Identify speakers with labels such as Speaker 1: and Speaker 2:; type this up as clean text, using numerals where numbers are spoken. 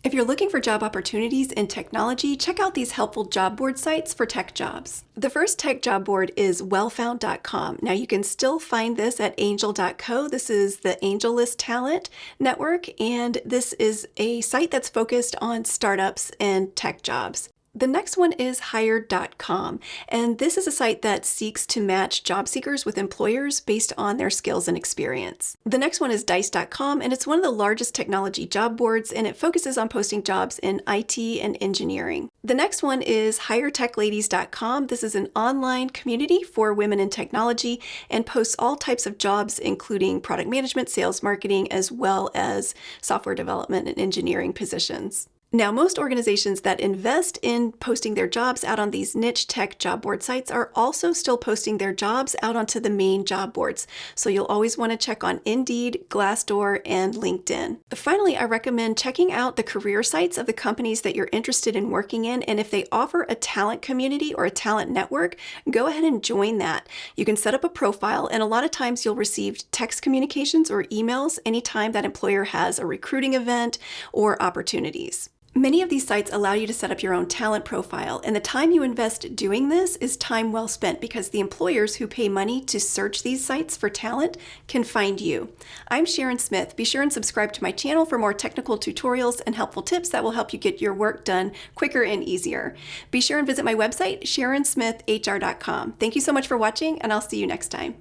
Speaker 1: If you're looking for job opportunities in technology, check out these helpful job board sites for tech jobs. The first tech job board is WellFound.com. Now you can still find this at Angel.co. This is the AngelList Talent Network, and this is a site that's focused on startups and tech jobs. The next one is Hired.com, and this is a site that seeks to match job seekers with employers based on their skills and experience. The next one is Dice.com, and it's one of the largest technology job boards, and it focuses on posting jobs in IT and engineering. The next one is HireTechLadies.com. This is an online community for women in technology and posts all types of jobs, including product management, sales, marketing, as well as software development and engineering positions. Now, most organizations that invest in posting their jobs out on these niche tech job board sites are also still posting their jobs out onto the main job boards. So you'll always want to check on Indeed, Glassdoor, and LinkedIn. Finally, I recommend checking out the career sites of the companies that you're interested in working in. And if they offer a talent community or a talent network, go ahead and join that. You can set up a profile, and a lot of times you'll receive text communications or emails anytime that employer has a recruiting event or opportunities. Many of these sites allow you to set up your own talent profile, and the time you invest doing this is time well spent because the employers who pay money to search these sites for talent can find you. I'm Sharon Smith. Be sure and subscribe to my channel for more technical tutorials and helpful tips that will help you get your work done quicker and easier. Be sure and visit my website, SharonSmithHR.com. Thank you so much for watching, and I'll see you next time.